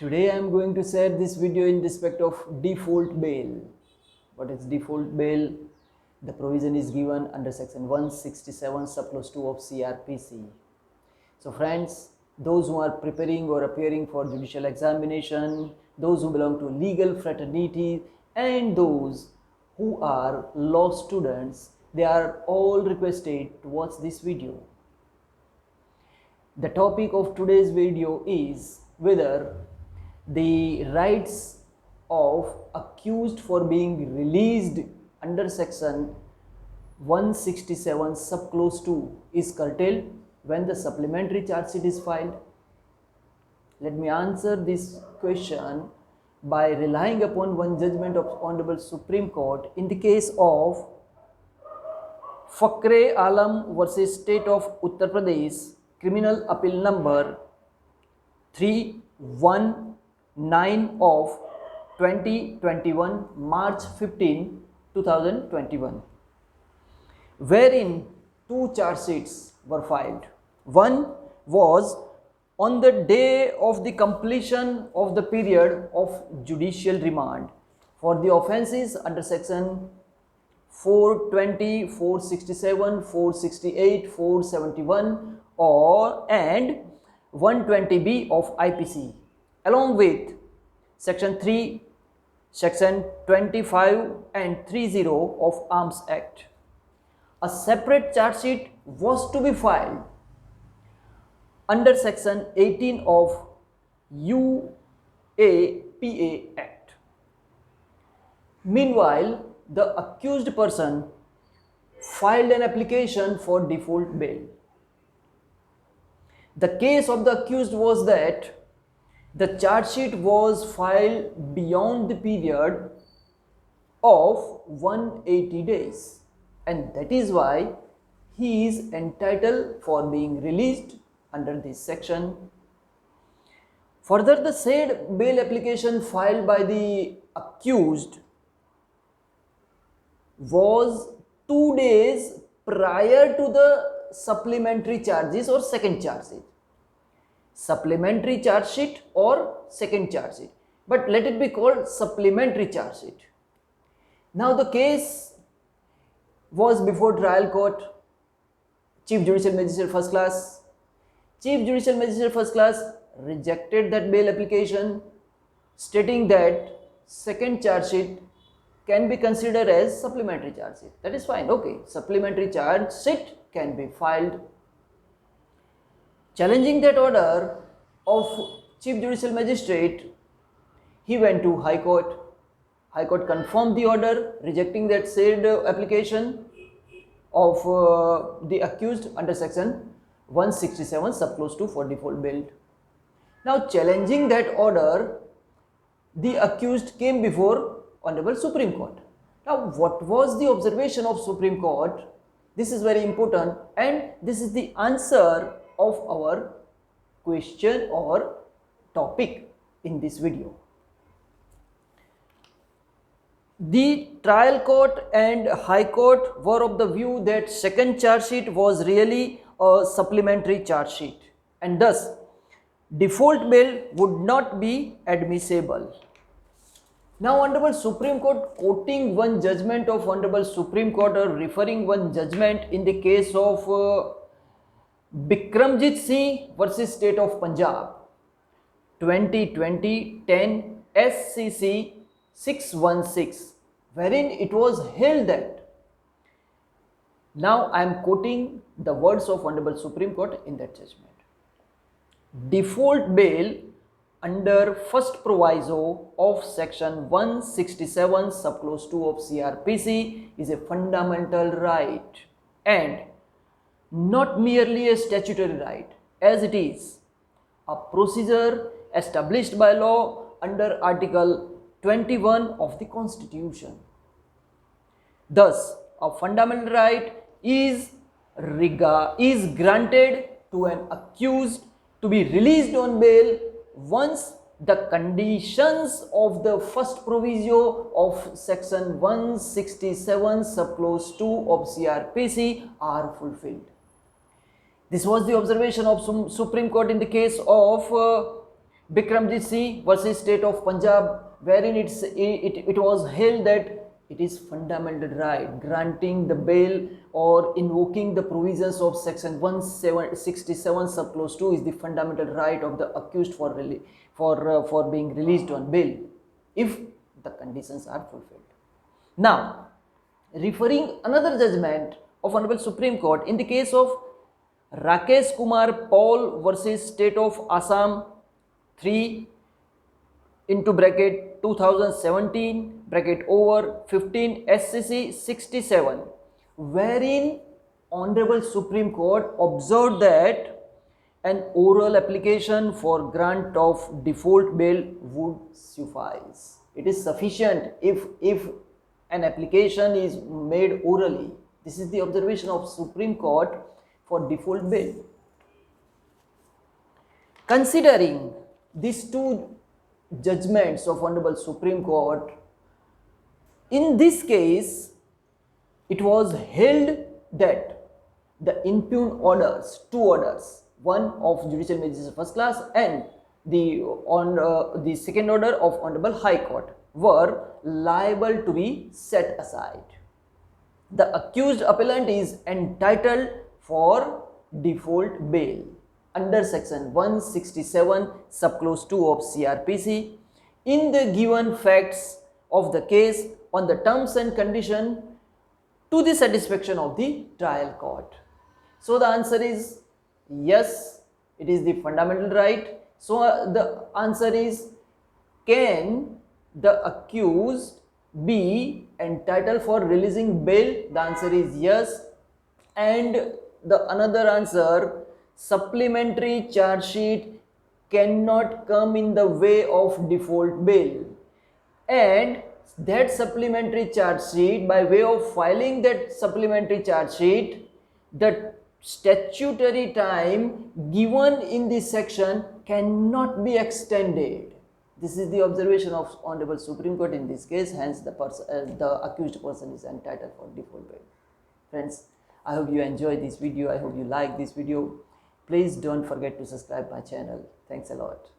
Today I am going to share this video in respect of default bail. What is default bail? The provision is given under section 167 subclause 2 of CRPC. So friends, those who are preparing or appearing for judicial examination, those who belong to legal fraternity, and those who are law students, they are all requested to watch this video. The topic of today's video is whether the rights of accused for being released under section 167 subclause 2 is curtailed when the supplementary charge sheet is filed. Let me answer this question by relying upon one judgment of Honorable Supreme Court in the case of Fakhre Alam versus State of Uttar Pradesh, criminal appeal number 319 of 2021, March 15, 2021, wherein two charge sheets were filed. One was on the day of the completion of the period of judicial remand for the offences under section 420, 467, 468, 471 and 120B of IPC, along with section 3, section 25 and 30 of Arms Act. A separate charge sheet was to be filed under section 18 of UAPA Act. Meanwhile, the accused person filed an application for default bail. The case of the accused was that the charge sheet was filed beyond the period of 180 days, and that is why he is entitled for being released under this section. Further, the said bail application filed by the accused was 2 days prior to the supplementary charges or second charge sheet. Supplementary charge sheet or second charge sheet, but let it be called supplementary charge sheet. Now the case was before trial court, Chief Judicial Magistrate First Class. Chief Judicial Magistrate First Class rejected that bail application, stating that second charge sheet can be considered as supplementary charge sheet. That is fine, okay, supplementary charge sheet can be filed. Challenging that order of Chief Judicial Magistrate, he went to High Court. High Court confirmed the order, rejecting that said application of the accused under section 167 subclause 2 for default bail. Now, challenging that order, the accused came before Honorable Supreme Court. Now, what was the observation of Supreme Court? This is very important, and this is the answer of our question or topic in this video. The trial court and high court were of the view that second charge sheet was really a supplementary charge sheet, and thus default bail would not be admissible. Now, Honorable Supreme Court, quoting one judgment of Honorable Supreme Court or referring one judgment in the case of Bikramjit Singh versus State of Punjab, 2020-10 SCC 616, wherein it was held that, now I am quoting the words of Honorable Supreme Court in that judgment, default bail under first proviso of section 167 subclause 2 of CRPC is a fundamental right and not merely a statutory right, as it is a procedure established by law under Article 21 of the Constitution. Thus, a fundamental right is granted to an accused to be released on bail once the conditions of the first proviso of section 167 subclause 2 of CRPC are fulfilled. This was the observation of Supreme Court in the case of Bikramjit Singh versus State of Punjab, wherein it was held that it is fundamental right granting the bail or invoking the provisions of section 167 subclause 2 is the fundamental right of the accused for being released on bail if the conditions are fulfilled. Now, referring another judgment of Honorable Supreme Court in the case of Rakesh Kumar Paul versus State of Assam 3 into bracket 2017 bracket over 15 SCC 67, wherein Honorable Supreme Court observed that an oral application for grant of default bail would suffice. It is sufficient if an application is made orally. This is the observation of Supreme Court for default bail. Considering these two judgments of Honorable Supreme Court, in this case it was held that the impugned orders, two orders, one of Judicial Magistrate First Class and the second order of Honorable High Court, were liable to be set aside. The accused appellant is entitled for default bail under section 167 subclause 2 of CRPC in the given facts of the case on the terms and condition to the satisfaction of the trial court. So the answer is yes, it is the fundamental right. So the answer is, can the accused be entitled for releasing bail? The answer is yes. And the another answer, supplementary charge sheet cannot come in the way of default bail, and that supplementary charge sheet, by way of filing that supplementary charge sheet, the statutory time given in this section cannot be extended. This is the observation of Honorable Supreme Court in this case. Hence the accused person is entitled for default bail. Friends, I hope you enjoyed this video. I hope you like this video. Please don't forget to subscribe my channel. Thanks a lot.